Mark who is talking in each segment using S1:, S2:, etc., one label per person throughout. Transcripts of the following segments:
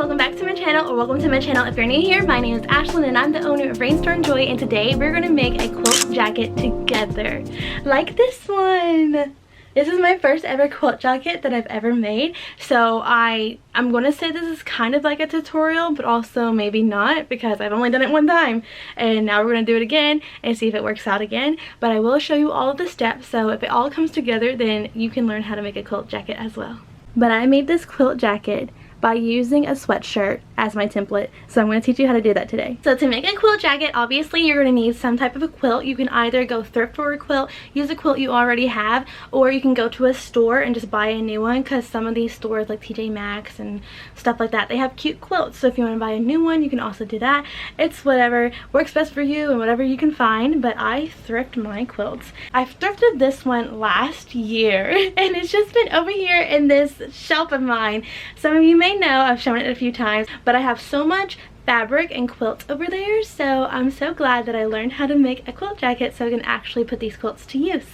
S1: welcome back to my channel, or welcome to my channel if you're new here. My name is Ashlyn and I'm the owner of Rainstorm Joy, and today we're going to make a quilt jacket together. Like this one. This is my first ever quilt jacket that I've ever made, so I'm going to say this is kind of like a tutorial, but also maybe not, because I've only done it one time and now we're going to do it again and see if it works out again. But I will show you all of the steps, so if it all comes together then you can learn how to make a quilt jacket as well. But I made this quilt jacket by using a sweatshirt as my template, so I'm going to teach you how to do that today. So to make a quilt jacket, obviously you're going to need some type of a quilt. You can either go thrift for a quilt, use a quilt you already have, or you can go to a store and just buy a new one, because some of these stores like TJ Maxx and stuff like that, they have cute quilts. So if you want to buy a new one, you can also do that. It's whatever works best for you and whatever you can find, but I thrift my quilts. I thrifted this one last year and it's just been over here in this shelf of mine. Some of you may know, I've shown it a few times, but I have so much fabric and quilts over there, so I'm so glad that I learned how to make a quilt jacket so I can actually put these quilts to use.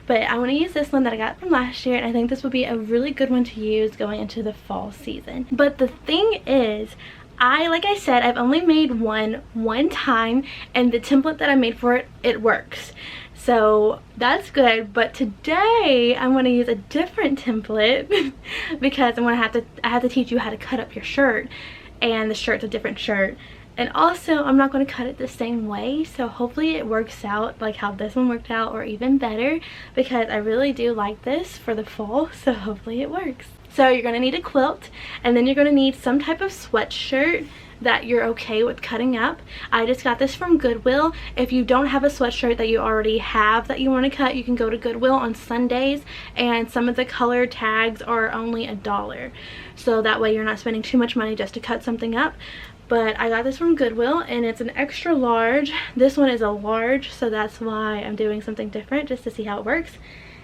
S1: But I want to use this one that I got from last year, and I think this would be a really good one to use going into the fall season. But the thing is, like I said, I've only made one time, and the template that I made for it, it works. So that's good, but today I'm going to use a different template because I have to teach you how to cut up your shirt, and the shirt's a different shirt. And also I'm not going to cut it the same way, so hopefully it works out like how this one worked out, or even better, because I really do like this for the fall, so hopefully it works. So you're going to need a quilt, and then you're going to need some type of sweatshirt that you're okay with cutting up. I just got this from Goodwill. If you don't have a sweatshirt that you already have that you want to cut, you can go to Goodwill on Sundays, and some of the color tags are only $1, so that way you're not spending too much money just to cut something up. But I got this from Goodwill, and it's an extra large. This one is a large, so that's why I'm doing something different, just to see how it works.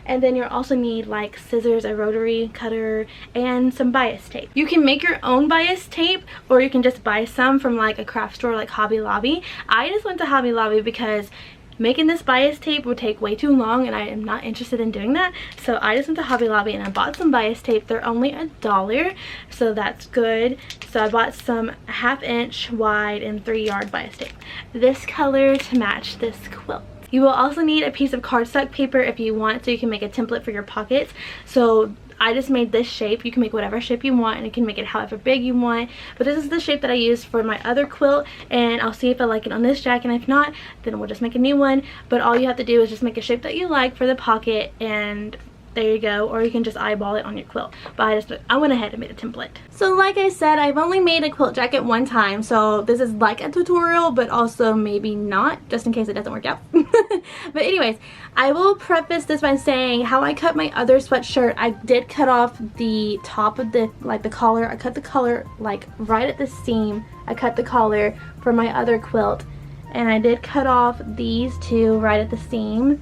S1: And then you'll also need like scissors, a rotary cutter, and some bias tape. You can make your own bias tape, or you can just buy some from like a craft store like Hobby Lobby. I just went to Hobby Lobby because making this bias tape would take way too long, and I am not interested in doing that. So I just went to Hobby Lobby and I bought some bias tape. They're only $1, so that's good. So I bought some 1/2 inch wide and 3-yard bias tape, this color to match this quilt. You will also need a piece of cardstock paper if you want, so you can make a template for your pockets. So I just made this shape. You can make whatever shape you want, and you can make it however big you want. But this is the shape that I used for my other quilt, and I'll see if I like it on this jacket, and if not, then we'll just make a new one. But all you have to do is just make a shape that you like for the pocket, and there you go. Or you can just eyeball it on your quilt. But I went ahead and made a template. So like I said, I've only made a quilt jacket one time, so this is like a tutorial, but also maybe not, just in case it doesn't work out. But anyways, I will preface this by saying how I cut my other sweatshirt. I did cut off the top of the collar. I cut the collar like right at the seam. I cut the collar for my other quilt, and I did cut off these two right at the seam.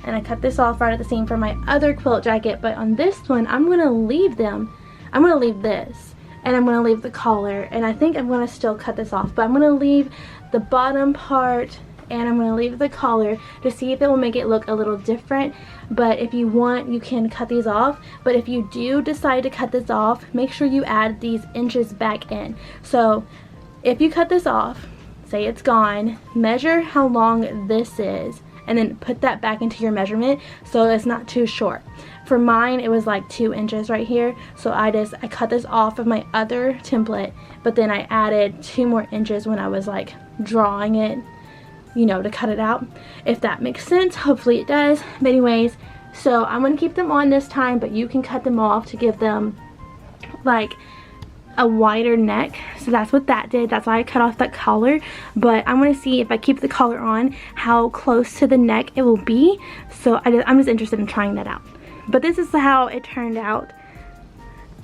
S1: And I cut this off right at the seam for my other quilt jacket, but on this one I'm going to leave them. I'm going to leave this, and I'm going to leave the collar, and I think I'm going to still cut this off, but I'm going to leave the bottom part, and I'm going to leave the collar to see if it will make it look a little different. But if you want, you can cut these off. But if you do decide to cut this off, make sure you add these inches back in. So if you cut this off, say it's gone, measure how long this is, and then put that back into your measurement so it's not too short. For mine, it was like 2 inches right here, so I cut this off of my other template, but then I added 2 more inches when I was like drawing it, you know, to cut it out. If that makes sense, hopefully it does. But anyways, so I'm gonna keep them on this time, but you can cut them off to give them like a wider neck. So that's what that did. That's why I cut off that collar. But I'm going to see if I keep the collar on how close to the neck it will be. So I'm just interested in trying that out. But this is how it turned out,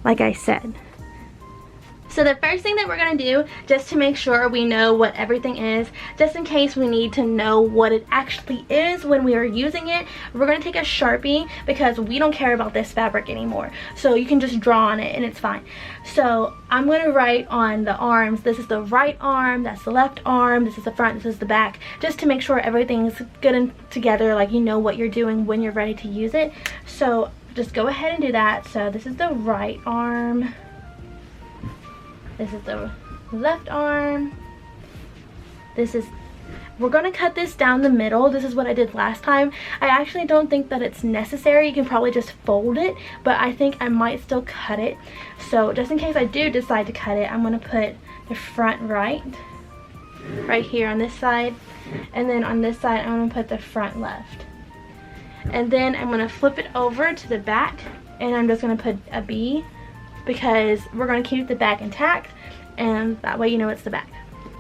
S1: like I said. So the first thing that we're going to do, just to make sure we know what everything is, just in case we need to know what it actually is when we are using it, we're going to take a Sharpie, because we don't care about this fabric anymore. So you can just draw on it and it's fine. So I'm going to write on the arms. This is the right arm, that's the left arm, this is the front, this is the back, just to make sure everything's good and together, like you know what you're doing when you're ready to use it. So just go ahead and do that. So this is the right arm. This is the left arm. We're gonna cut this down the middle. This is what I did last time. I actually don't think that it's necessary. You can probably just fold it, but I think I might still cut it. So just in case I do decide to cut it, I'm gonna put the front right here on this side, and then on this side I'm gonna put the front left. And then I'm gonna flip it over to the back, and I'm just gonna put a B because we're gonna keep the back intact, and that way you know it's the back.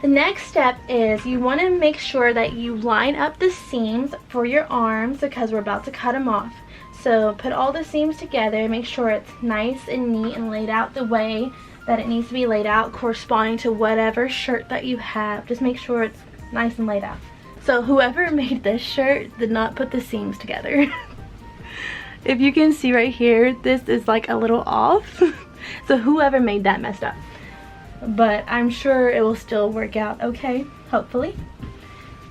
S1: The next step is you want to make sure that you line up the seams for your arms because we're about to cut them off. So put all the seams together, make sure it's nice and neat and laid out the way that it needs to be laid out, corresponding to whatever shirt that you have. Just make sure it's nice and laid out. So whoever made this shirt did not put the seams together. If you can see right here, this is like a little off. So whoever made that messed up. But I'm sure it will still work out okay, hopefully.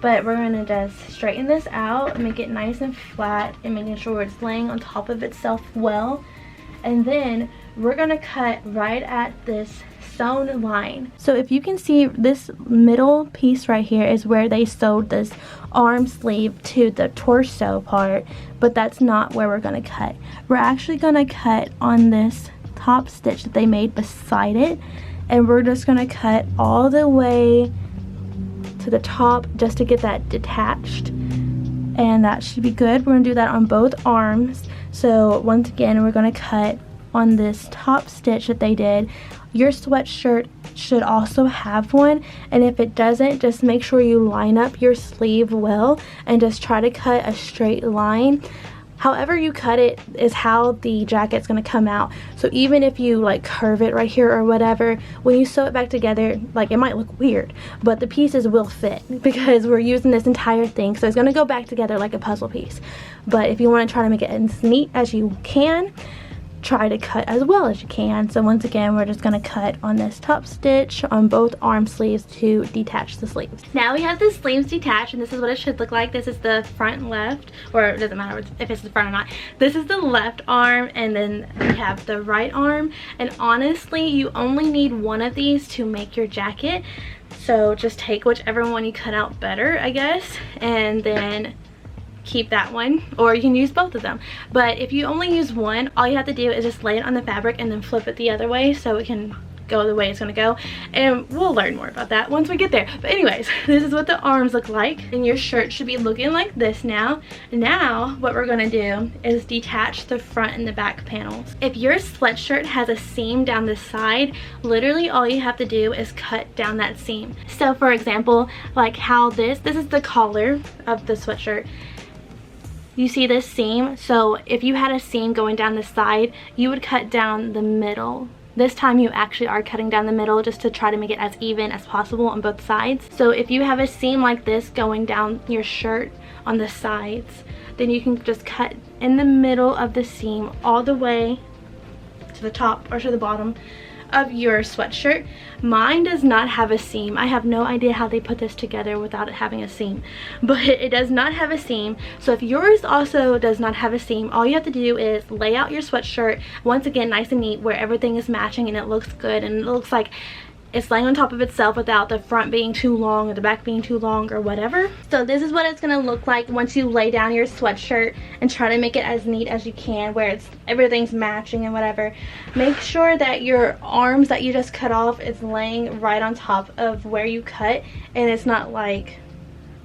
S1: But we're gonna just straighten this out, make it nice and flat, and making sure it's laying on top of itself well. And then we're gonna cut right at this sewn line. So if you can see, this middle piece right here is where they sewed this arm sleeve to the torso part, but that's not where we're gonna cut. We're actually gonna cut on this top stitch that they made beside it, and we're just gonna cut all the way to the top just to get that detached, and that should be good. We're gonna do that on both arms. So once again, we're gonna cut on this top stitch that they did. Your sweatshirt should also have one, and if it doesn't, just make sure you line up your sleeve well and just try to cut a straight line. However you cut it is how the jacket's gonna come out. So even if you like curve it right here or whatever, when you sew it back together, like it might look weird, but the pieces will fit because we're using this entire thing. So it's gonna go back together like a puzzle piece. But if you wanna try to make it as neat as you can, try to cut as well as you can. So once again, we're just gonna cut on this top stitch on both arm sleeves to detach the sleeves. Now we have the sleeves detached, and this is what it should look like. This is the front left, or it doesn't matter if it's the front or not. This is the left arm, and then we have the right arm. And honestly, you only need one of these to make your jacket. So just take whichever one you cut out better, I guess, and then keep that one, or you can use both of them. But if you only use one, all you have to do is just lay it on the fabric and then flip it the other way so it can go the way it's gonna go, and we'll learn more about that once we get there. But anyways, this is what the arms look like, and your shirt should be looking like this now. Now what we're gonna do is detach the front and the back panels. If your sweatshirt has a seam down the side, literally all you have to do is cut down that seam. So for example, like how this is the collar of the sweatshirt. You see this seam? So if you had a seam going down the side, you would cut down the middle. This time you actually are cutting down the middle just to try to make it as even as possible on both sides. So if you have a seam like this going down your shirt on the sides, then you can just cut in the middle of the seam all the way to the top or to the bottom of your sweatshirt. Mine does not have a seam. I have no idea how they put this together without it having a seam, but it does not have a seam. So if yours also does not have a seam, all you have to do is lay out your sweatshirt once again nice and neat where everything is matching and it looks good and it looks like it's laying on top of itself without the front being too long or the back being too long or whatever. So this is what it's gonna look like once you lay down your sweatshirt and try to make it as neat as you can where everything's matching and whatever. Make sure that your arms that you just cut off is laying right on top of where you cut, and it's not like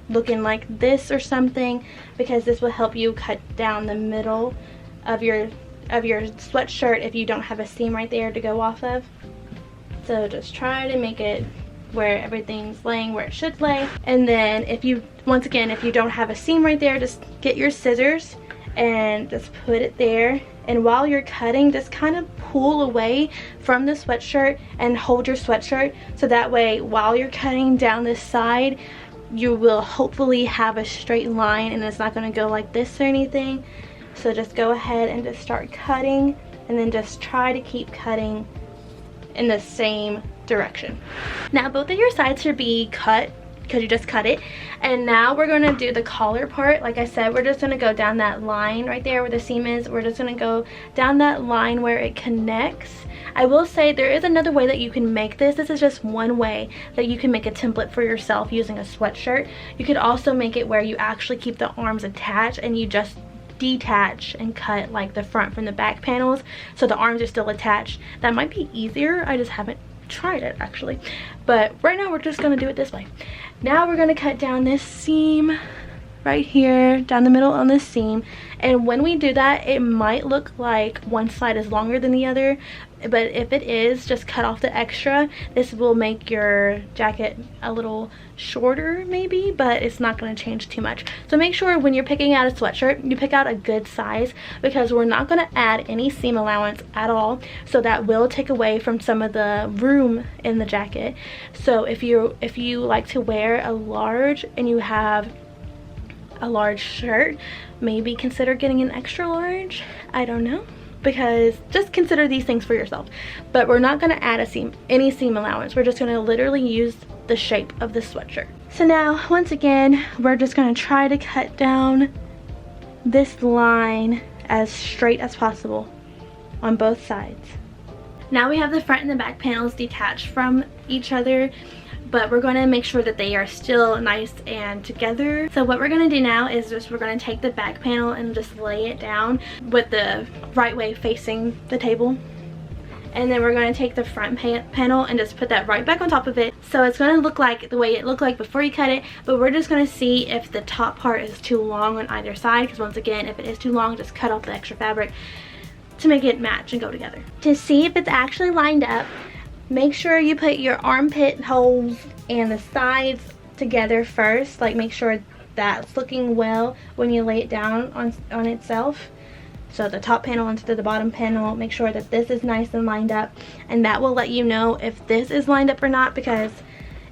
S1: looking like this or something, because this will help you cut down the middle of your sweatshirt if you don't have a seam right there to go off of. So just try to make it where everything's laying where it should lay. And then once again, if you don't have a seam right there, just get your scissors and just put it there. And while you're cutting, just kind of pull away from the sweatshirt and hold your sweatshirt. So that way, while you're cutting down this side, you will hopefully have a straight line and it's not gonna go like this or anything. So just go ahead and just start cutting, and then just try to keep cutting in the same direction. Now both of your sides should be cut because you just cut it. And now we're going to do the collar part. Like I said, we're just going to go down that line right there where the seam is. We're just going to go down that line where it connects. I will say there is another way that you can make this. This is just one way that you can make a template for yourself using a sweatshirt. You could also make it where you actually keep the arms attached and you just detach and cut like the front from the back panels so the arms are still attached. That might be easier. I just haven't tried it actually, but right now we're just going to do it this way. Now we're going to cut down this seam right here down the middle on this seam, and when we do that it might look like one side is longer than the other, but if it is, just cut off the extra. This will make your jacket a little shorter maybe, but it's not going to change too much. So make sure when you're picking out a sweatshirt you pick out a good size, because we're not going to add any seam allowance at all, so that will take away from some of the room in the jacket. So if you like to wear a large and you have a large shirt, maybe consider getting an extra large. I don't know, because just consider these things for yourself. But we're not going to add any seam allowance. We're just going to literally use the shape of the sweatshirt. So now once again we're just going to try to cut down this line as straight as possible on both sides. Now we have the front and the back panels detached from each other, but we're going to make sure that they are still nice and together. So what we're going to do now is we're going to take the back panel and just lay it down with the right way facing the table. And then we're going to take the front panel and just put that right back on top of it. So it's going to look like the way it looked like before you cut it, but we're just going to see if the top part is too long on either side, because once again, if it is too long, just cut off the extra fabric to make it match and go together. To see if it's actually lined up, make sure you put your armpit holes and the sides together first. Like, make sure that's looking well when you lay it down on itself. So the top panel into the bottom panel, make sure that this is nice and lined up, and that will let you know if this is lined up or not, because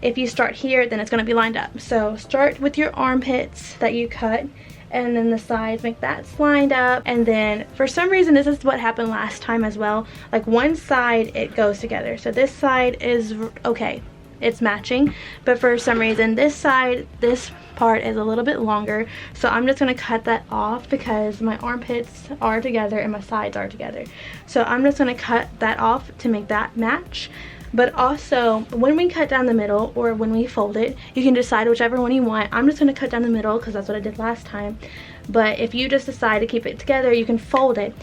S1: if you start here then it's going to be lined up. So start with your armpits that you cut, and then the sides, make that lined up. And then for some reason, this is what happened last time as well, like one side it goes together, so this side is okay, it's matching, but for some reason this side, this part is a little bit longer, so I'm just going to cut that off because my armpits are together and my sides are together. So I'm just going to cut that off to make that match. But also, when we cut down the middle or when we fold it, you can decide whichever one you want. I'm just going to cut down the middle because that's what I did last time. But if you just decide to keep it together, you can fold it.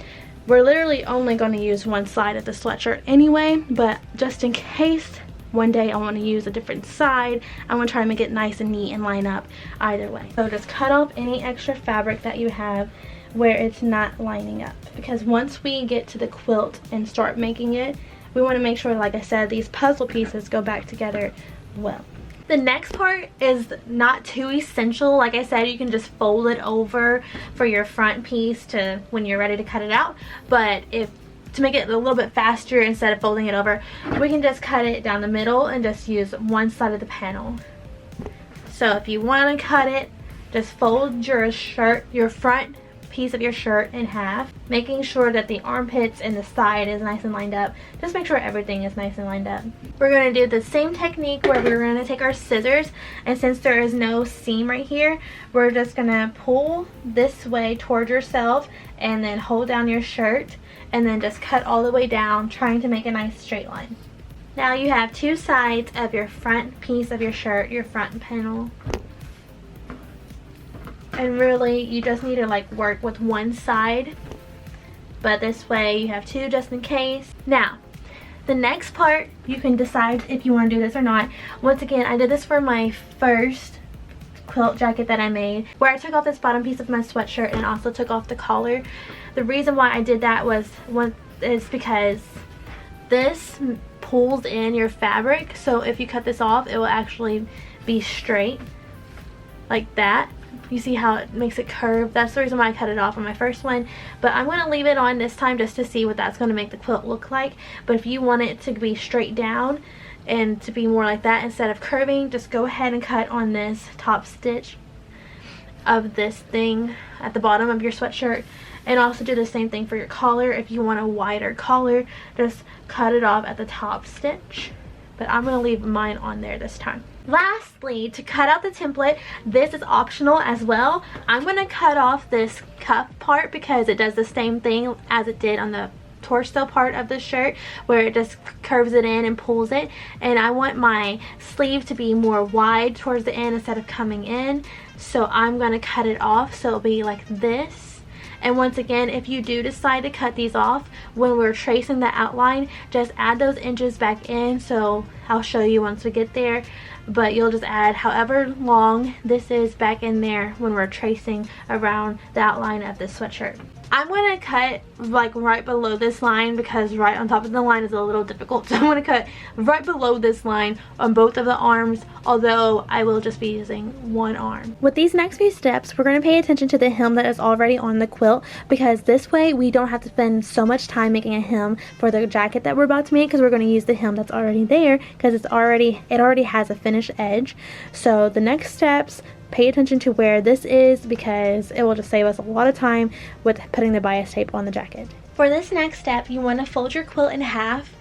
S1: We're literally only going to use one side of the sweatshirt anyway, but just in case one day I want to use a different side, I want to try to make it nice and neat and line up either way. So just cut off any extra fabric that you have where it's not lining up, because once we get to the quilt and start making it, we want to make sure, like I said, these puzzle pieces go back together well. The next part is not too essential. Like I said, you can just fold it over for your front piece to when you're ready to cut it out. But to make it a little bit faster, instead of folding it over, we can just cut it down the middle and just use one side of the panel. So if you want to cut it, just fold your front piece of your shirt in half, making sure that the armpits and the side is nice and lined up. Just make sure everything is nice and lined up. We're going to do the same technique where we're going to take our scissors, and since there is no seam right here, we're just going to pull this way towards yourself and then hold down your shirt and then just cut all the way down, trying to make a nice straight line. Now you have two sides of your front piece of your shirt, your front panel. And really, you just need to like work with one side, but this way you have two just in case. Now, the next part, you can decide if you want to do this or not. Once again, I did this for my first quilt jacket that I made, where I took off this bottom piece of my sweatshirt and also took off the collar. The reason why I did that is because this pulls in your fabric, so if you cut this off, it will actually be straight like that. You see how it makes it curve? That's the reason why I cut it off on my first one, but I'm going to leave it on this time just to see what that's going to make the quilt look like. But if you want it to be straight down and to be more like that instead of curving, just go ahead and cut on this top stitch of this thing at the bottom of your sweatshirt, and also do the same thing for your collar. If you want a wider collar, just cut it off at the top stitch but I'm going to leave mine on there this time. Lastly, to cut out the template, this is optional as well. I'm going to cut off this cuff part because it does the same thing as it did on the torso part of the shirt, where it just curves it in and pulls it, and I want my sleeve to be more wide towards the end instead of coming in, so I'm going to cut it off so it'll be like this. And once again, if you do decide to cut these off when we're tracing the outline, just add those inches back in, so I'll show you once we get there, but you'll just add however long this is back in there when we're tracing around the outline of this sweatshirt. I'm going to cut like right below this line because right on top of the line is a little difficult. So I'm going to cut right below this line on both of the arms, although I will just be using one arm. With these next few steps, we're going to pay attention to the hem that is already on the quilt, because this way we don't have to spend so much time making a hem for the jacket that we're about to make, because we're going to use the hem that's already there because it already has a finished edge. So the next steps, pay attention to where this is because it will just save us a lot of time with putting the bias tape on the jacket. For this next step, you want to fold your quilt in half,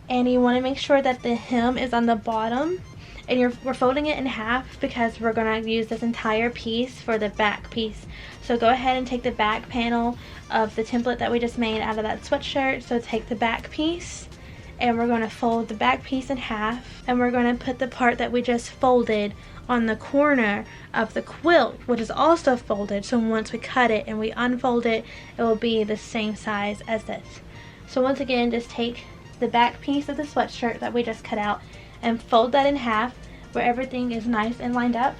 S1: and you want to make sure that the hem is on the bottom, and we're folding it in half because we're going to use this entire piece for the back piece. So go ahead and take the back panel of the template that we just made out of that sweatshirt. So take the back piece, and we're going to fold the back piece in half, and we're going to put the part that we just folded on the corner of the quilt, which is also folded, so once we cut it and we unfold it, it will be the same size as this. So once again, just take the back piece of the sweatshirt that we just cut out and fold that in half where everything is nice and lined up,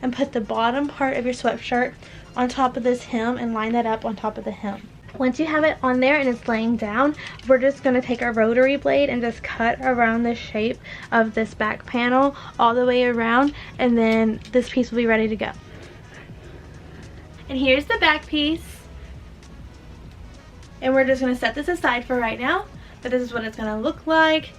S1: and put the bottom part of your sweatshirt on top of this hem and line that up on top of the hem. Once you have it on there and it's laying down, we're just going to take our rotary blade and just cut around the shape of this back panel all the way around, and then this piece will be ready to go. And here's the back piece, and we're just going to set this aside for right now, but this is what it's going to look like.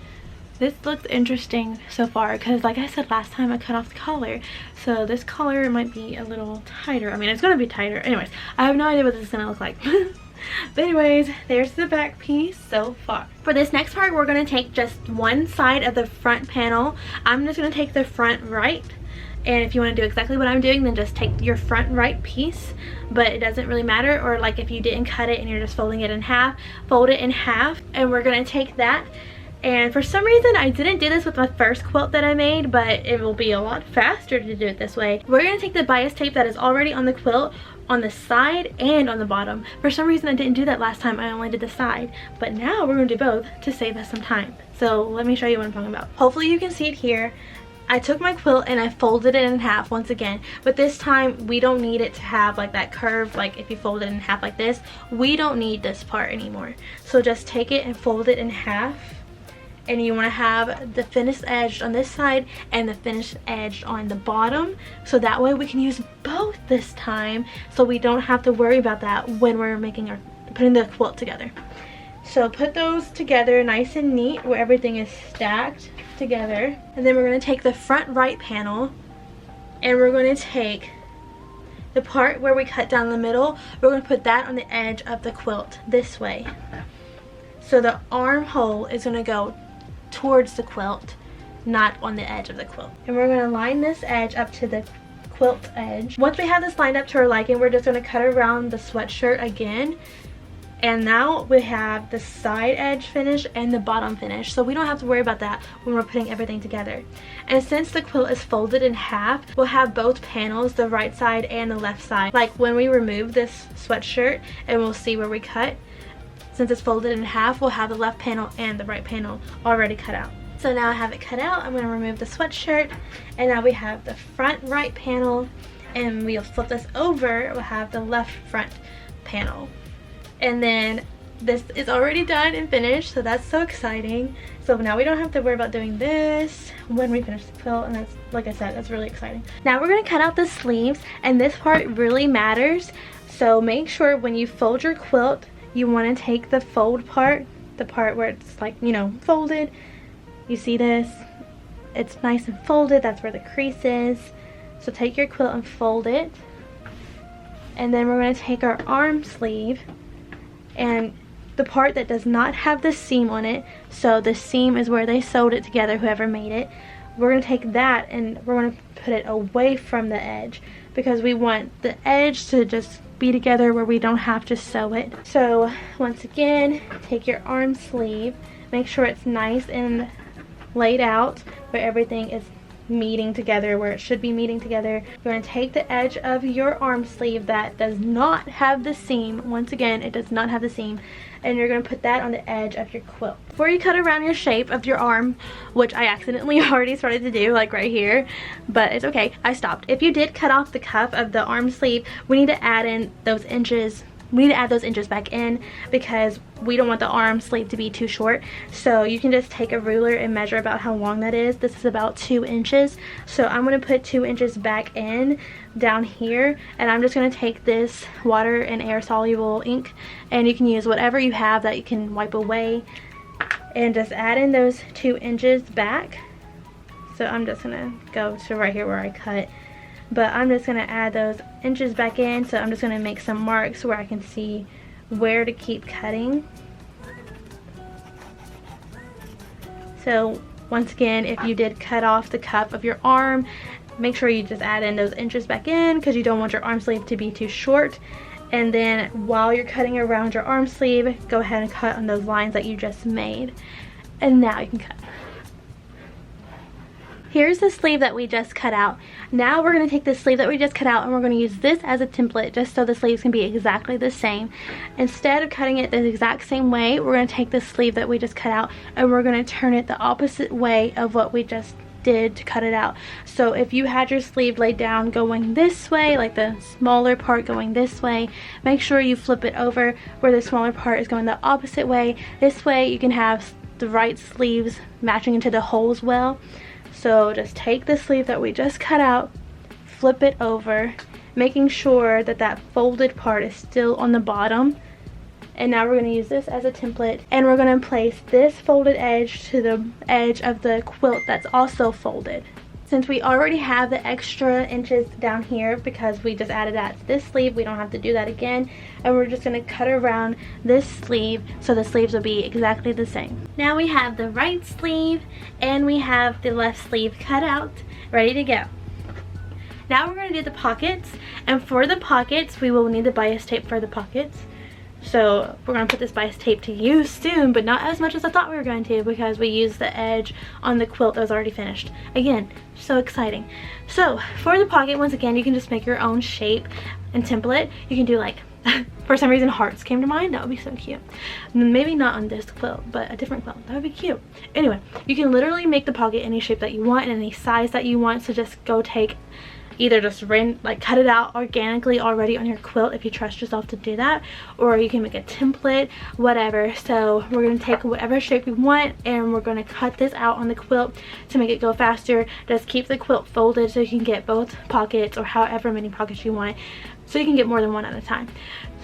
S1: This looks interesting so far because, like I said last time, I cut off the collar, so this collar might be a little tighter. I mean, it's going to be tighter. Anyways, I have no idea what this is going to look like. But anyways, there's the back piece so far. For this next part, we're going to take just one side of the front panel. I'm just going to take the front right, and if you want to do exactly what I'm doing, then just take your front right piece, but it doesn't really matter. Or like if you didn't cut it and you're just folding it in half, fold it in half, and we're going to take that. And for some reason, I didn't do this with my first quilt that I made, but it will be a lot faster to do it this way. We're going to take the bias tape that is already on the quilt on the side and on the bottom. For some reason, I didn't do that last time. I only did the side, but now we're going to do both to save us some time. So let me show you what I'm talking about. Hopefully you can see it here. I took my quilt and I folded it in half once again, but this time we don't need it to have like that curve. Like if you fold it in half like this, we don't need this part anymore. So just take it and fold it in half, and you want to have the finished edge on this side and the finished edge on the bottom, so that way we can use both this time, so we don't have to worry about that when we're putting the quilt together. So put those together nice and neat where everything is stacked together, and then we're going to take the front right panel and we're going to take the part where we cut down the middle. We're going to put that on the edge of the quilt this way, so the armhole is going to go towards the quilt, not on the edge of the quilt. And we're going to line this edge up to the quilt edge. Once we have this lined up to our liking, we're just going to cut around the sweatshirt again, and now we have the side edge finish and the bottom finish, so we don't have to worry about that when we're putting everything together. And since the quilt is folded in half, we'll have both panels, the right side and the left side. Like when we remove this sweatshirt and we'll see where we cut, since it's folded in half, we'll have the left panel and the right panel already cut out. So now I have it cut out. I'm going to remove the sweatshirt, and now we have the front right panel, and we'll flip this over, we'll have the left front panel. And then this is already done and finished, so that's so exciting. So now we don't have to worry about doing this when we finish the quilt, and that's, like I said, that's really exciting. Now we're going to cut out the sleeves, and this part really matters. So make sure when you fold your quilt, you want to take the fold part, the part where it's like, you know, folded. You see this? It's nice and folded. That's where the crease is. So take your quilt and fold it. And then we're going to take our arm sleeve and the part that does not have the seam on it, so the seam is where they sewed it together, whoever made it. We're going to take that and we're going to put it away from the edge because we want the edge to just be together where we don't have to sew it. So once again, take your arm sleeve, make sure it's nice and laid out where everything is meeting together, where it should be meeting together. You're going to take the edge of your arm sleeve that does not have the seam, once again it does not have the seam, and you're going to put that on the edge of your quilt. Before you cut around your shape of your arm, which I accidentally already started to do, like right here, but it's okay, I stopped. If you did cut off the cuff of the arm sleeve, we need to add in those inches. We need to add those inches back in because we don't want the arm sleeve to be too short. So you can just take a ruler and measure about how long that is. This is about 2 inches. So I'm going to put 2 inches back in down here, and I'm just going to take this water and air soluble ink, and you can use whatever you have that you can wipe away, and just add in those 2 inches back. So I'm just going to go to right here where I cut. But I'm just going to add those inches back in, so I'm just going to make some marks where I can see where to keep cutting. So once again, if you did cut off the cuff of your arm, make sure you just add in those inches back in because you don't want your arm sleeve to be too short. And then while you're cutting around your arm sleeve, go ahead and cut on those lines that you just made. And now you can cut. Here's the sleeve that we just cut out. Now we're going to take the sleeve that we just cut out and we're going to use this as a template just so the sleeves can be exactly the same. Instead of cutting it the exact same way, we're going to take the sleeve that we just cut out and we're going to turn it the opposite way of what we just did to cut it out. So if you had your sleeve laid down going this way, like the smaller part going this way, make sure you flip it over where the smaller part is going the opposite way. This way you can have the right sleeves matching into the holes well. So just take the sleeve that we just cut out, flip it over, making sure that that folded part is still on the bottom. And now we're going to use this as a template, and we're going to place this folded edge to the edge of the quilt that's also folded. Since we already have the extra inches down here because we just added that to this sleeve, we don't have to do that again. And we're just going to cut around this sleeve so the sleeves will be exactly the same. Now we have the right sleeve and we have the left sleeve cut out, ready to go. Now we're going to do the pockets, and for the pockets we will need the bias tape for the pockets. So we're going to put this bias tape to use soon, but not as much as I thought we were going to because we used the edge on the quilt that was already finished. Again, so exciting. So for the pocket, once again, you can just make your own shape and template. You can do like, for some reason hearts came to mind. That would be so cute. Maybe not on this quilt, but a different quilt. That would be cute. Anyway, you can literally make the pocket any shape that you want and any size that you want. So just go take either just cut it out organically already on your quilt if you trust yourself to do that, or you can make a template, whatever. So we're going to take whatever shape we want and we're going to cut this out on the quilt to make it go faster. Just keep the quilt folded so you can get both pockets or however many pockets you want, so you can get more than one at a time.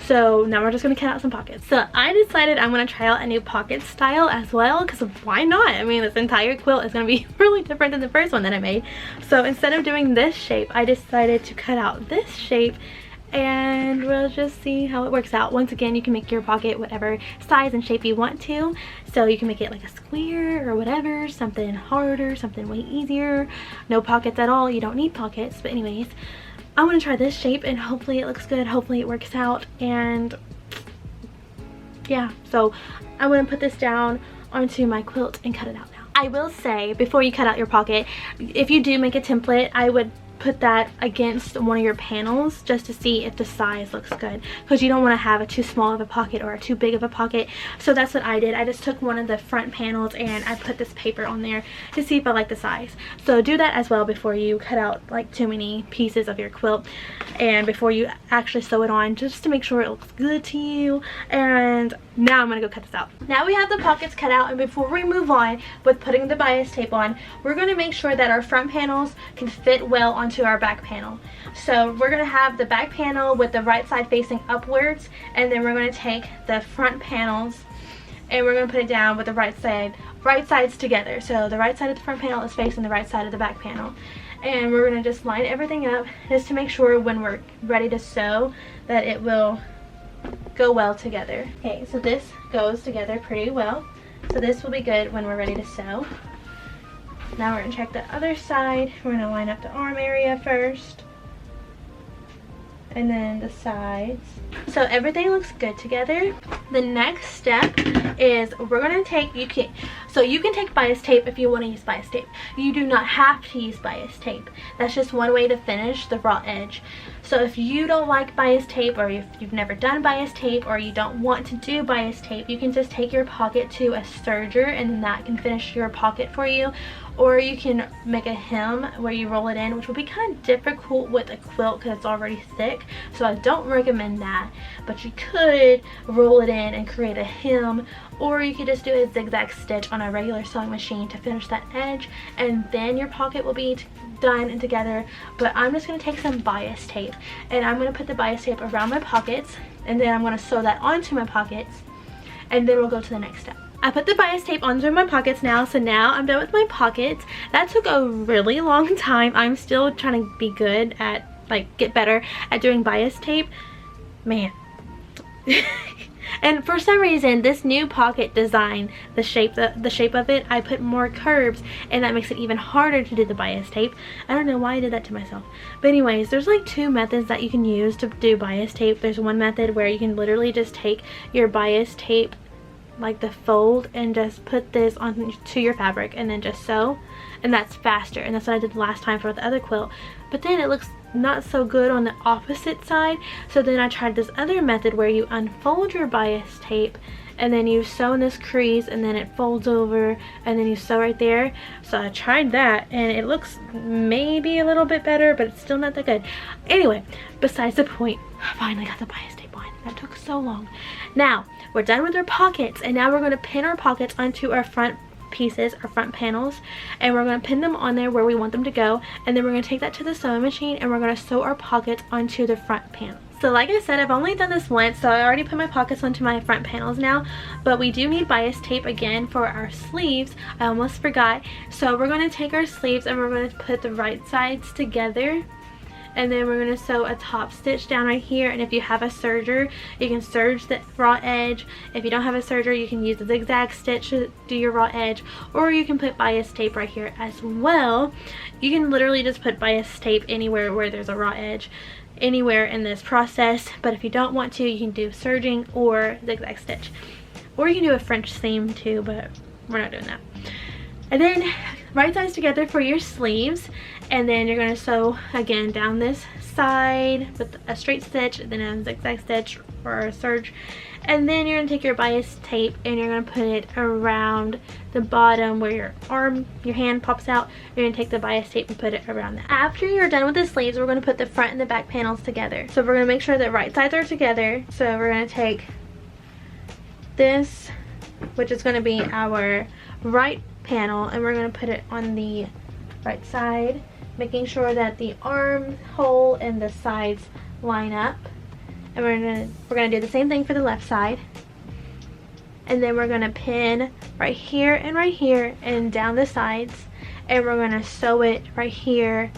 S1: So now we're just going to cut out some pockets. So I decided I'm going to try out a new pocket style as well, because why not? I mean, this entire quilt is going to be really different than the first one that I made. So instead of doing this shape, I decided to cut out this shape, and we'll just see how it works out. Once again, you can make your pocket whatever size and shape you want to. So you can make it like a square or whatever, something harder, something way easier. No pockets at all, you don't need pockets. But anyways, I'm going to try this shape and hopefully it looks good, hopefully it works out, and yeah, so I'm going to put this down onto my quilt and cut it out now. I will say, before you cut out your pocket, if you do make a template, I would put that against one of your panels just to see if the size looks good, because you don't want to have a too small of a pocket or a too big of a pocket. So that's what I did. I just took one of the front panels and I put this paper on there to see if I like the size. So do that as well before you cut out like too many pieces of your quilt, and before you actually sew it on, just to make sure it looks good to you. And now I'm gonna go cut this out. Now we have the pockets cut out, and before we move on with putting the bias tape on, we're going to make sure that our front panels can fit well onto our back panel. So we're going to have the back panel with the right side facing upwards, and then we're going to take the front panels and we're going to put it down with the right sides together. So the right side of the front panel is facing the right side of the back panel, and we're going to just line everything up just to make sure when we're ready to sew that it will go well together. Okay, so this goes together pretty well. So this will be good when we're ready to sew. Now we're gonna check the other side. We're gonna line up the arm area first, and then the sides. So everything looks good together. The next step is we're gonna take, you can take bias tape if you want to use bias tape. You do not have to use bias tape. That's just one way to finish the raw edge. So if you don't like bias tape, or if you've never done bias tape, or you don't want to do bias tape, you can just take your pocket to a serger and then that can finish your pocket for you. Or you can make a hem where you roll it in, which will be kind of difficult with a quilt because it's already thick, so I don't recommend that. But you could roll it in and create a hem, or you could just do a zigzag stitch on a regular sewing machine to finish that edge, and then your pocket will be done and together. But I'm just going to take some bias tape, and I'm going to put the bias tape around my pockets, and then I'm going to sew that onto my pockets, and then we'll go to the next step. I put the bias tape onto my pockets now, so now I'm done with my pockets. That took a really long time. I'm still trying to be good at, like, get better at doing bias tape. Man. And for some reason, this new pocket design, the shape of it, I put more curves, and that makes it even harder to do the bias tape. I don't know why I did that to myself. But anyways, there's like two methods that you can use to do bias tape. There's one method where you can literally just take your bias tape, like the fold, and just put this onto your fabric and then just sew, and that's faster, and that's what I did last time for the other quilt. But then it looks not so good on the opposite side, so then I tried this other method where you unfold your bias tape and then you sew in this crease, and then it folds over, and then you sew right there. So I tried that, and it looks maybe a little bit better, but it's still not that good. Anyway, besides the point, I finally got the bias tape on. That took so long. Now we're done with our pockets, and now we're going to pin our pockets onto our front pieces, our front panels, and we're going to pin them on there where we want them to go, and then we're going to take that to the sewing machine, and we're going to sew our pockets onto the front panel. So like I said, I've only done this once, so I already put my pockets onto my front panels now, but we do need bias tape again for our sleeves. I almost forgot. So we're going to take our sleeves and we're going to put the right sides together, and then we're going to sew a top stitch down right here. And if you have a serger, you can serge the raw edge. If you don't have a serger, you can use the zigzag stitch to do your raw edge, or you can put bias tape right here as well. You can literally just put bias tape anywhere where there's a raw edge, anywhere in this process. But if you don't want to, you can do serging or zigzag stitch, or you can do a French seam too, but we're not doing that. And then right sides together for your sleeves, and then you're going to sew again down this side with a straight stitch, then a zigzag stitch or a serge, and then you're going to take your bias tape and you're going to put it around the bottom where your hand pops out. You're going to take the bias tape and put it around that. After you're done with the sleeves, we're going to put the front and the back panels together. So we're going to make sure that right sides are together. So we're going to take this, which is going to be our right panel, and we're going to put it on the right side, making sure that the armhole and the sides line up. And we're gonna do the same thing for the left side, and then we're gonna pin right here and down the sides, and we're gonna sew it right here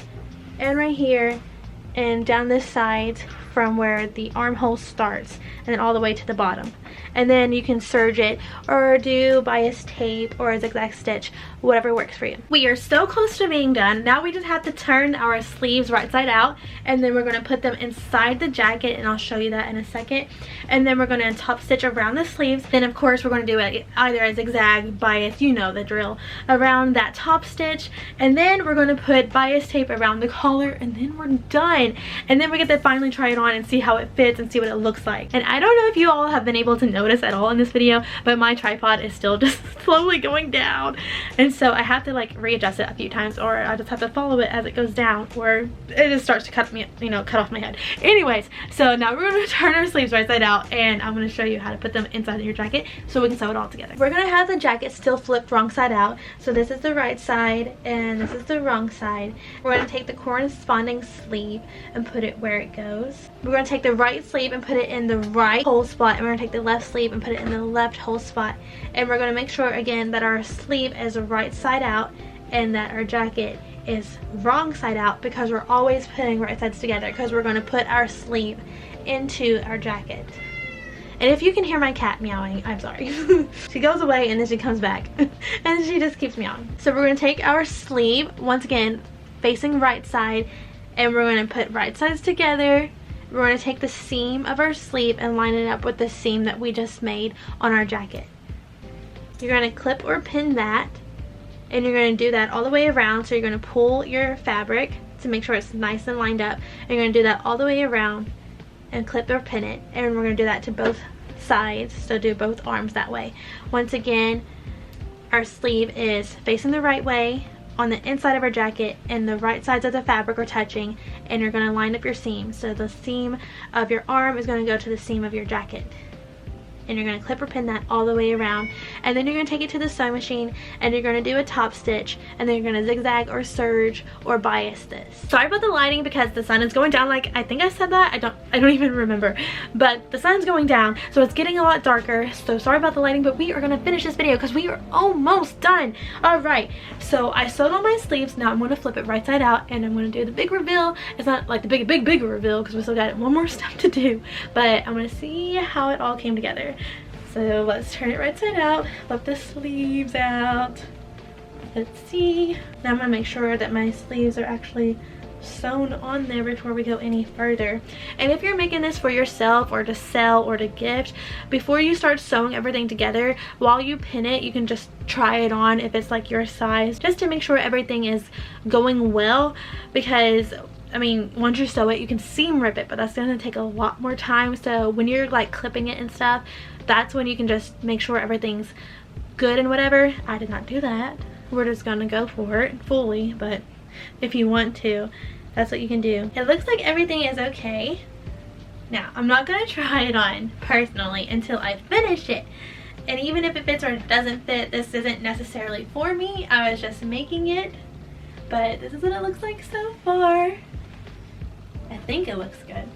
S1: and down the sides from where the armhole starts and then all the way to the bottom. And then you can serge it or do bias tape or a zigzag stitch, whatever works for you. We are so close to being done. Now we just have to turn our sleeves right side out, and then we're going to put them inside the jacket, and I'll show you that in a second. And then we're going to top stitch around the sleeves. Then of course we're going to do it either a zigzag, bias, you know the drill, around that top stitch. And then we're going to put bias tape around the collar, and then we're done. And then we get to finally try it on and see how it fits and see what it looks like. And I don't know if you all have been able to notice at all in this video, but my tripod is still just slowly going down, and so I have to like readjust it a few times, or I just have to follow it as it goes down, or it just starts to cut off my head. Anyways, so now we're going to turn our sleeves right side out, and I'm going to show you how to put them inside of your jacket so we can sew it all together. We're going to have the jacket still flipped wrong side out, so this is the right side and this is the wrong side. We're going to take the corresponding sleeve and put it where it goes. We're going to take the right sleeve and put it in the right hole spot, and we're going to take the left sleeve and put it in the left hole spot. And we're going to make sure again that our sleeve is right side out and that our jacket is wrong side out, because we're always putting right sides together, because we're going to put our sleeve into our jacket. And if you can hear my cat meowing, I'm sorry. She goes away and then she comes back and she just keeps meowing. So we're going to take our sleeve, once again facing right side, and we're going to put right sides together. We're going to take the seam of our sleeve and line it up with the seam that we just made on our jacket. You're going to clip or pin that, and you're going to do that all the way around. So you're going to pull your fabric to make sure it's nice and lined up, and you're going to do that all the way around and clip or pin it, and we're going to do that to both sides, so do both arms that way. Once again, our sleeve is facing the right way on the inside of our jacket, and the right sides of the fabric are touching, and you're going to line up your seam. So the seam of your arm is going to go to the seam of your jacket, and you're going to clip or pin that all the way around, and then you're going to take it to the sewing machine and you're going to do a top stitch, and then you're going to zigzag or serge or bias this. Sorry about the lighting because the sun is going down. Like, I think I said that, I don't even remember, but the sun's going down, so it's getting a lot darker. So sorry about the lighting, but we are going to finish this video because we are almost done. All right, so I sewed on my sleeves. Now I'm going to flip it right side out and I'm going to do the big reveal. It's not like the big reveal because we still got one more step to do, but I'm going to see how it all came together. So let's turn it right side out, flip the sleeves out. Let's see. Now I'm gonna make sure that my sleeves are actually sewn on there before we go any further. And if you're making this for yourself or to sell or to gift, before you start sewing everything together, while you pin it, you can just try it on if it's like your size, just to make sure everything is going well, because I mean, once you sew it, you can seam rip it, but that's going to take a lot more time. So when you're like clipping it and stuff, that's when you can just make sure everything's good and whatever. I did not do that. We're just going to go for it fully, but if you want to, that's what you can do. It looks like everything is okay. Now, I'm not going to try it on personally until I finish it. And even if it fits or it doesn't fit, this isn't necessarily for me. I was just making it. But this is what it looks like so far. I think it looks good.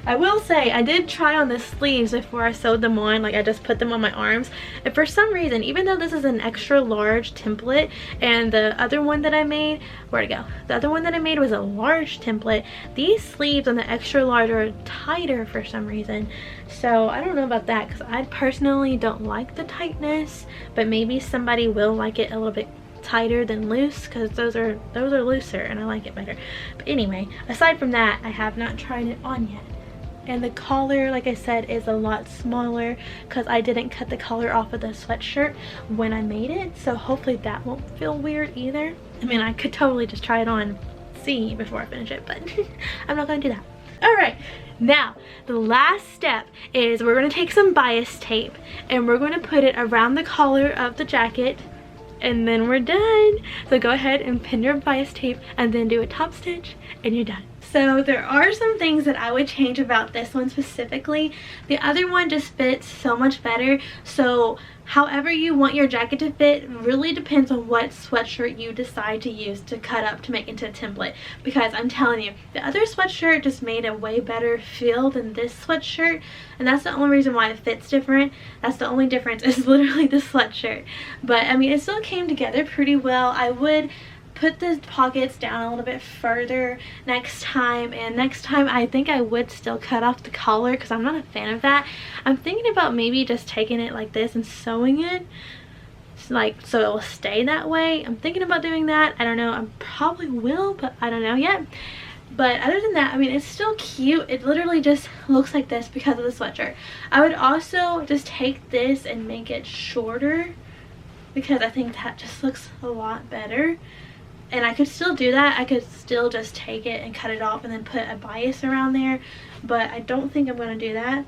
S1: I will say I did try on the sleeves before I sewed them on. Like, I just put them on my arms, and for some reason, even though this is an extra large template and the other one that I made, where'd it go? The other one that I made was a large template. These sleeves on the extra large are tighter for some reason. So I don't know about that, because I personally don't like the tightness, but maybe somebody will like it a little bit tighter than loose, because those are looser and I like it better. But anyway, aside from that, I have not tried it on yet. And the collar, like I said, is a lot smaller because I didn't cut the collar off of the sweatshirt when I made it, so hopefully that won't feel weird either. I mean, I could totally just try it on, see, before I finish it, but I'm not gonna do that. All right, now the last step is we're gonna take some bias tape and we're gonna put it around the collar of the jacket, and then we're done. So go ahead and pin your bias tape and then do a top stitch and you're done. So there are some things that I would change about this one specifically. The other one just fits so much better. So however you want your jacket to fit really depends on what sweatshirt you decide to use to cut up to make into a template. Because I'm telling you, the other sweatshirt just made a way better feel than this sweatshirt. And that's the only reason why it fits different. That's the only difference, is literally the sweatshirt. But I mean, it still came together pretty well. I would put the pockets down a little bit further next time, and next time I think I would still cut off the collar because I'm not a fan of that. I'm thinking about maybe just taking it like this and sewing it like so it will stay that way. I'm thinking about doing that. I don't know, I probably will, but I don't know yet. But other than that, I mean, it's still cute. It literally just looks like this because of the sweatshirt. I would also just take this and make it shorter because I think that just looks a lot better. And I could still do that. I could still just take it and cut it off and then put a bias around there. But I don't think I'm going to do that.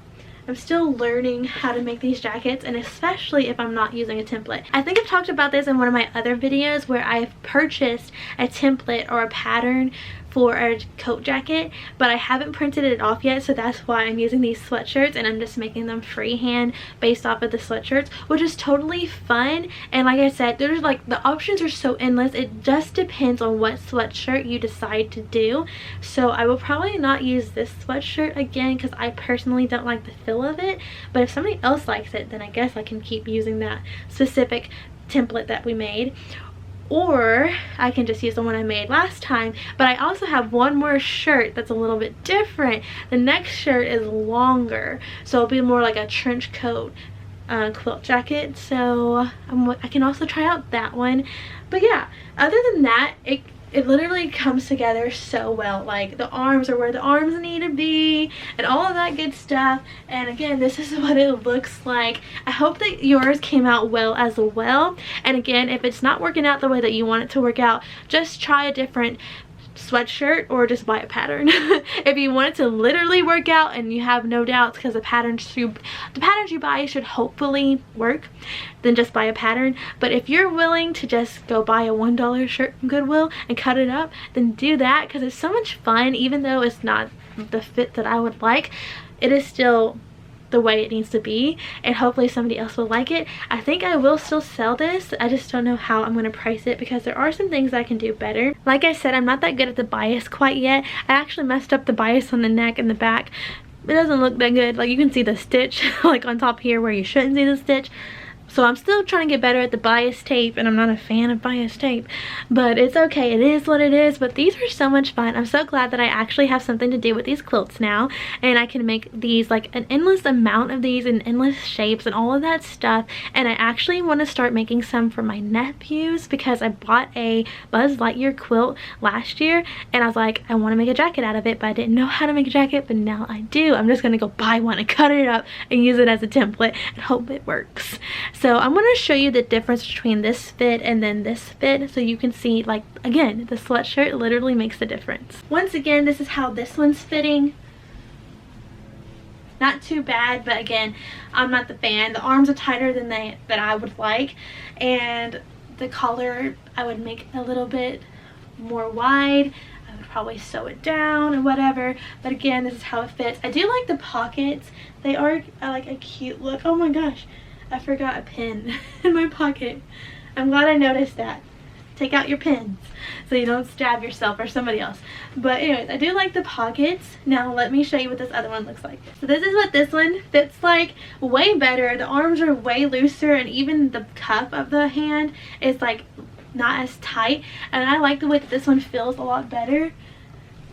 S1: I'm still learning how to make these jackets, and especially if I'm not using a template. I think I've talked about this in one of my other videos where I've purchased a template or a pattern for a coat jacket, but I haven't printed it off yet, so that's why I'm using these sweatshirts and I'm just making them freehand based off of the sweatshirts, which is totally fun. And like I said, there's like, the options are so endless. It just depends on what sweatshirt you decide to do. So I will probably not use this sweatshirt again because I personally don't like the feel of it, but if somebody else likes it, then I guess I can keep using that specific template that we made. or I can just use the one I made last time. But I also have one more shirt that's a little bit different. The next shirt is longer, so it'll be more like a trench coat quilt jacket. So I can also try out that one. But yeah, other than that, it literally comes together so well. Like the arms are where the arms need to be and all of that good stuff. And again, this is what it looks like. I hope that yours came out well as well. And again, if it's not working out the way that you want it to work out, just try a different sweatshirt or just buy a pattern. If you want it to literally work out and you have no doubts because the patterns you buy should hopefully work, then just buy a pattern. But if you're willing to just go buy a $1 shirt from Goodwill and cut it up, then do that, because it's so much fun. Even though it's not the fit that I would like, it is still the way it needs to be, and hopefully somebody else will like it. I think I will still sell this. I just don't know how I'm going to price it, because there are some things I can do better. Like I said, I'm not that good at the bias quite yet. I actually messed up the bias on the neck and the back. It doesn't look that good. Like you can see the stitch like on top here where you shouldn't see the stitch. So I'm still trying to get better at the bias tape, and I'm not a fan of bias tape, but it's okay. It is what it is. But these are so much fun. I'm so glad that I actually have something to do with these quilts now, and I can make these, like an endless amount of these in endless shapes and all of that stuff. And I actually want to start making some for my nephews, because I bought a Buzz Lightyear quilt last year and I was like, I want to make a jacket out of it, but I didn't know how to make a jacket, but now I do. I'm just gonna go buy one and cut it up and use it as a template and hope it works. So I'm going to show you the difference between this fit and then this fit, so you can see, like, again, the sweatshirt literally makes the difference. Once again, this is how this one's fitting. Not too bad, but again, I'm not the fan. The arms are tighter than I would like, and the collar I would make a little bit more wide. I would probably sew it down or whatever, but again, this is how it fits. I do like the pockets. They are like a cute look. Oh my gosh, I forgot a pin in my pocket. I'm glad I noticed that. Take out your pins so you don't stab yourself or somebody else. But anyways, I do like the pockets. Now let me show you what this other one looks like. So this is what this one fits like. Way better. The arms are way looser, and even the cuff of the hand is like not as tight. And I like the way that this one feels a lot better.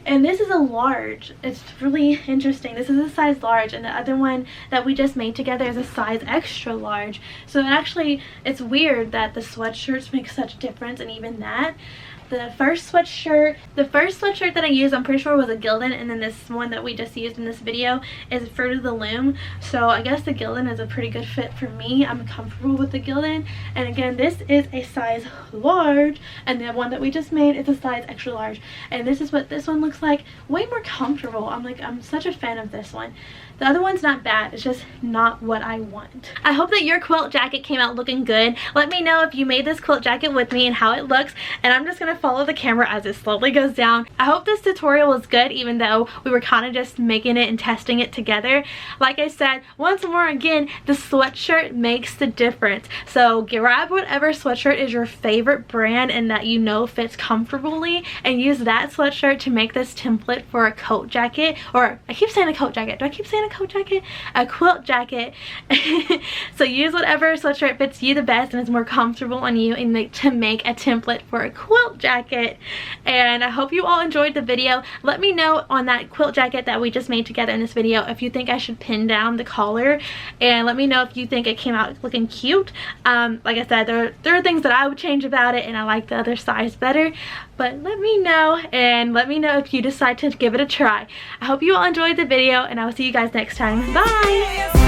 S1: And this is a large. It's really interesting. This is a size large, and the other one that we just made together is a size extra large. So it's weird that the sweatshirts make such a difference, and even that. The first sweatshirt that I used, I'm pretty sure was a Gildan, and then this one that we just used in this video is Fruit of the Loom. So I guess the Gildan is a pretty good fit for me. I'm comfortable with the Gildan. And again, this is a size large, and the one that we just made is a size extra large. And this is what this one looks like. Way more comfortable. I'm such a fan of this one. The other one's not bad, it's just not what I want. I hope that your quilt jacket came out looking good. Let me know if you made this quilt jacket with me and how it looks, and I'm just gonna follow the camera as it slowly goes down. I hope this tutorial was good, even though we were kind of just making it and testing it together. Like I said, once more again, the sweatshirt makes the difference. So grab whatever sweatshirt is your favorite brand and that you know fits comfortably, and use that sweatshirt to make this template for a coat jacket. Or I keep saying a coat jacket. Do I keep saying a coat jacket? A quilt jacket. So use whatever sweatshirt fits you the best and is more comfortable on you, and to make a template for a quilt jacket. And I hope you all enjoyed the video. Let me know on that quilt jacket that we just made together in this video if you think I should pin down the collar, and let me know if you think it came out looking cute. Like I said, there are things that I would change about it, and I like the other size better, but let me know, and let me know if you decide to give it a try. I hope you all enjoyed the video, and I will see you guys next time. Bye!